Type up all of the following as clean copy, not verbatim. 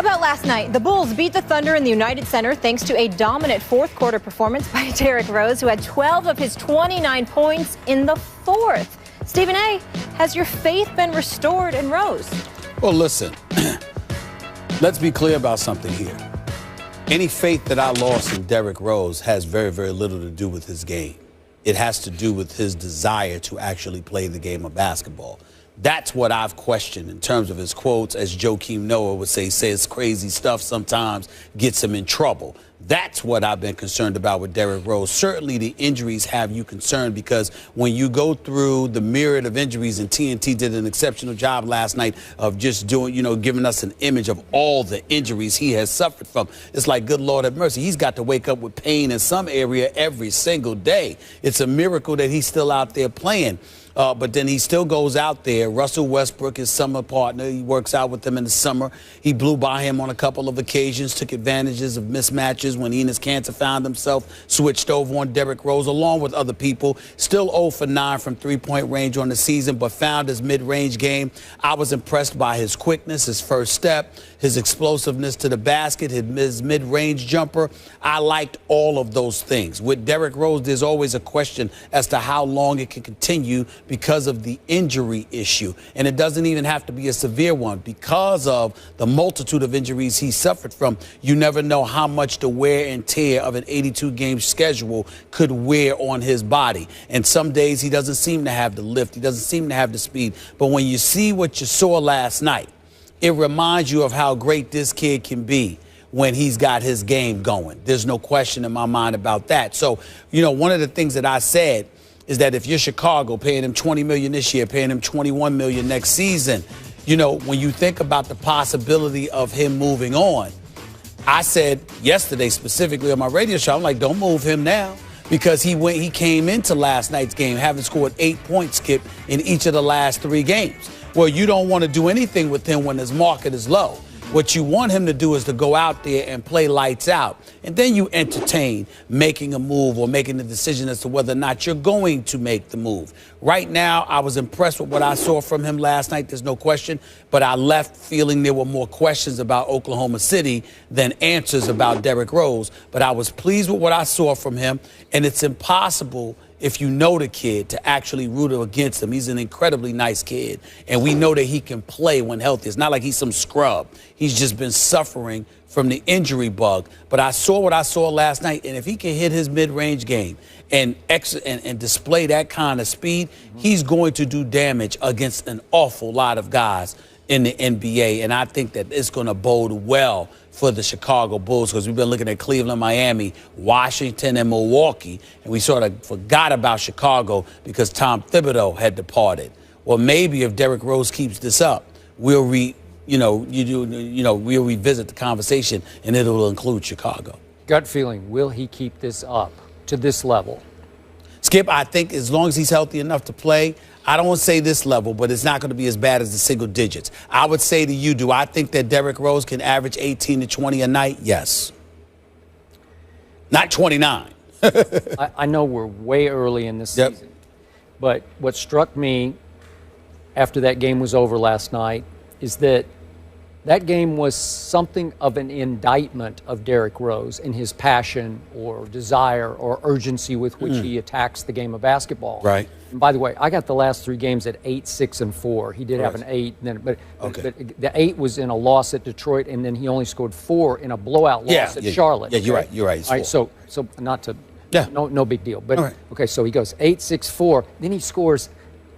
about last night? The Bulls beat the Thunder in the United Center thanks to a dominant fourth quarter performance by Derrick Rose, who had 12 of his 29 points in the fourth. Stephen A., has your faith been restored in Rose? Well, listen, let's be clear about something here. Any faith that I lost in Derrick Rose has very, very little to do with his game. It has to do with his desire to actually play the game of basketball. That's what I've questioned in terms of his quotes, as Joakim Noah would say, says crazy stuff sometimes, gets him in trouble. That's what I've been concerned about with Derrick Rose. Certainly the injuries have you concerned, because when you go through the myriad of injuries, and TNT did an exceptional job last night of just doing, giving us an image of all the injuries he has suffered from. It's like, good Lord have mercy. He's got to wake up with pain in some area every single day. It's a miracle that he's still out there playing. But then he still goes out there. Russell Westbrook, his summer partner, he works out with him in the summer. He blew by him on a couple of occasions, took advantages of mismatches when Enes Kanter found himself switched over on Derrick Rose, along with other people. Still 0 for 9 from three-point range on the season, but found his mid-range game. I was impressed by his quickness, his first step, his explosiveness to the basket, his mid-range jumper. I liked all of those things. With Derrick Rose, there's always a question as to how long it can continue because of the injury issue. And it doesn't even have to be a severe one. Because of the multitude of injuries he suffered from, you never know how much the wear and tear of an 82-game schedule could wear on his body. And some days he doesn't seem to have the lift. He doesn't seem to have the speed. But when you see what you saw last night, it reminds you of how great this kid can be when he's got his game going. There's no question in my mind about that. So, one of the things that I said is that if you're Chicago, paying him $20 million this year, paying him $21 million next season, when you think about the possibility of him moving on, I said yesterday specifically on my radio show, I'm like, don't move him now, because he came into last night's game having scored 8 points, Skip, in each of the last 3 games. Well, you don't want to do anything with him when his market is low. What you want him to do is to go out there and play lights out. And then you entertain making a move or making the decision as to whether or not you're going to make the move. Right now, I was impressed with what I saw from him last night. There's no question. But I left feeling there were more questions about Oklahoma City than answers about Derrick Rose. But I was pleased with what I saw from him. And it's impossible, if you know the kid, to actually root against him. He's an incredibly nice kid, and we know that he can play when healthy. It's not like he's some scrub. He's just been suffering from the injury bug. But I saw what I saw last night, and if he can hit his mid-range game and display that kind of speed, he's going to do damage against an awful lot of guys in the NBA. And I think that it's going to bode well for the Chicago Bulls, because we've been looking at Cleveland, Miami, Washington, and Milwaukee, and we sort of forgot about Chicago because Tom Thibodeau had departed. Well, maybe if Derrick Rose keeps this up, we'll revisit the conversation, and it'll include Chicago. Gut feeling, will he keep this up to this level? Skip, I think as long as he's healthy enough to play, I don't want to say this level, but it's not going to be as bad as the single digits. I would say to you, do I think that Derrick Rose can average 18 to 20 a night? Yes. Not 29. I know we're way early in this season, but what struck me after that game was over last night is that that game was something of an indictment of Derrick Rose in his passion or desire or urgency with which he attacks the game of basketball. Right. And by the way, I got the last 3 games at 8, 6, and 4. He did have an 8, but the 8 was in a loss at Detroit, and then he only scored 4 in a blowout loss at Charlotte. Yeah, you're right. You're right. All right, so not to, no big deal. But okay, so he goes 8, 6, 4. Then he scores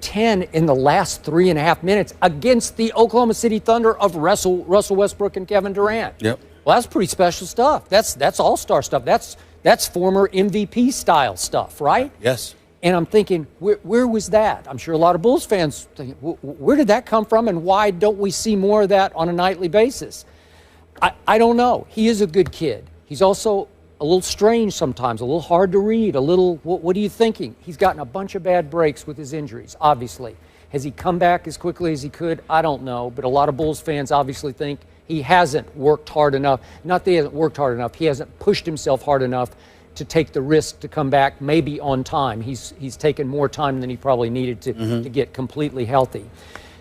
10 in the last 3.5 minutes against the Oklahoma City Thunder of Russell Westbrook and Kevin Durant. Yep. Well, that's pretty special stuff. That's all-star stuff. That's former MVP style stuff, right? Yes. And I'm thinking, where was that? I'm sure a lot of Bulls fans think, where did that come from, and why don't we see more of that on a nightly basis? I don't know. He is a good kid. He's also a little strange sometimes, a little hard to read, a little, what are you thinking? He's gotten a bunch of bad breaks with his injuries, obviously. Has he come back as quickly as he could? I don't know, but a lot of Bulls fans obviously think he hasn't worked hard enough. Not that he hasn't worked hard enough, he hasn't pushed himself hard enough to take the risk to come back maybe on time. He's taken more time than he probably needed to get completely healthy.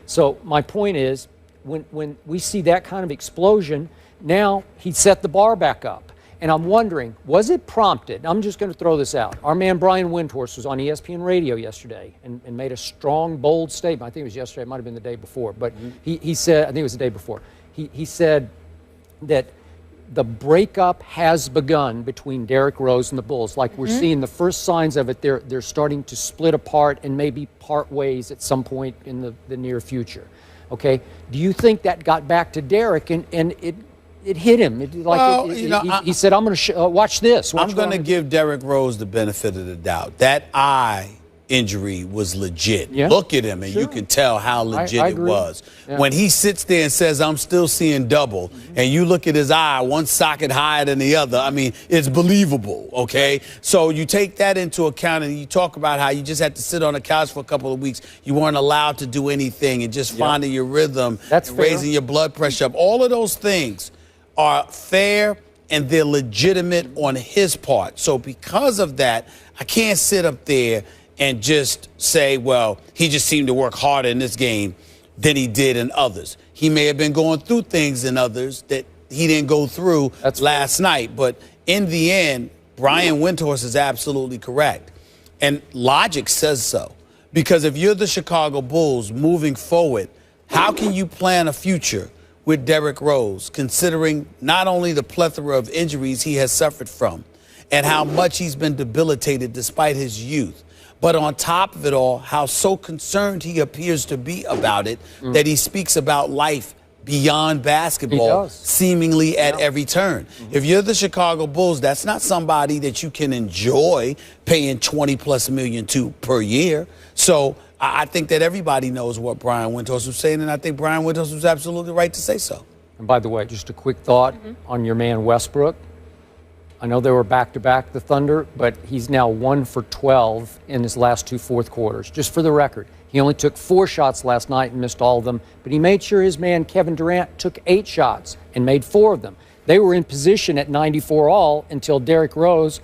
So my point is, when we see that kind of explosion, now he set the bar back up. And I'm wondering, was it prompted? I'm just going to throw this out. Our man Brian Windhorst was on ESPN radio yesterday and made a strong, bold statement. I think it was yesterday. It might have been the day before. But he said, I think it was the day before. He said that the breakup has begun between Derrick Rose and the Bulls. Like we're seeing the first signs of it. They're starting to split apart and maybe part ways at some point in the near future. Okay? Do you think that got back to Derrick and it hit him? He said, I'm going to watch this. I'm going to give Derrick Rose the benefit of the doubt. That eye injury was legit. Yeah. Look at him, and you can tell how legit I it agree. was. Yeah. When he sits there and says, I'm still seeing double, and you look at his eye, one socket higher than the other, I mean, it's believable, okay? So you take that into account, and you talk about how you just had to sit on the couch for a couple of weeks. You weren't allowed to do anything, and just finding your rhythm, That's and fair. raising your blood pressure up. All of those things are fair and they're legitimate on his part. So because of that, I can't sit up there and just say, well, he just seemed to work harder in this game than he did in others. He may have been going through things in others that he didn't go through last night. But in the end, Brian Windhorst is absolutely correct. And logic says so. Because if you're the Chicago Bulls moving forward, how can you plan a future with Derrick Rose, considering not only the plethora of injuries he has suffered from and how much he's been debilitated despite his youth, but on top of it all, how so concerned he appears to be about it that he speaks about life beyond basketball seemingly at every turn. If you're the Chicago Bulls, that's not somebody that you can enjoy paying $20+ million to per year. So I think that everybody knows what Brian Windhorst was saying, and I think Brian Windhorst was absolutely right to say so. And by the way, just a quick thought on your man Westbrook. I know they were back-to-back, the Thunder, but he's now 1 for 12 in his last 2 fourth quarters. Just for the record, he only took 4 shots last night and missed all of them, but he made sure his man Kevin Durant took 8 shots and made 4 of them. They were in position at 94 all until Derrick Rose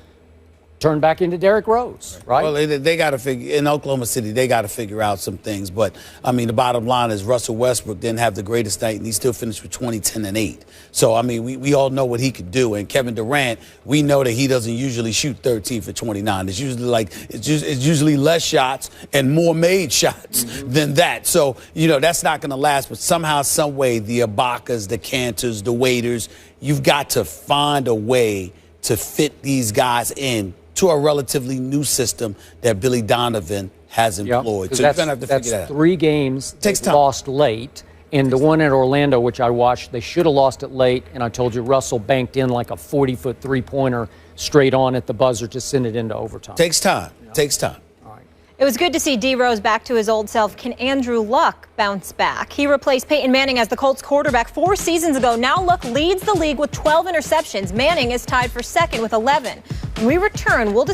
turned back into Derrick Rose, right? Well, they got to figure, in Oklahoma City, they got to figure out some things. But, I mean, the bottom line is Russell Westbrook didn't have the greatest night, and he still finished with 20, 10, and 8. So, I mean, we all know what he could do. And Kevin Durant, we know that he doesn't usually shoot 13 for 29. It's usually it's usually less shots and more made shots than that. So, you know, that's not going to last. But somehow, some way, the Ibakas, the Cantors, the Waiters, you've got to find a way to fit these guys in to a relatively new system that Billy Donovan has employed. So you're going to have to figure that out. 3 games lost late. And the one at Orlando, which I watched, they should have lost it late. And I told you, Russell banked in like a 40-foot three-pointer straight on at the buzzer to send it into overtime. Takes time. Takes time. It was good to see D. Rose back to his old self. Can Andrew Luck bounce back? He replaced Peyton Manning as the Colts quarterback 4 seasons ago. Now Luck leads the league with 12 interceptions. Manning is tied for second with 11. When we return, we'll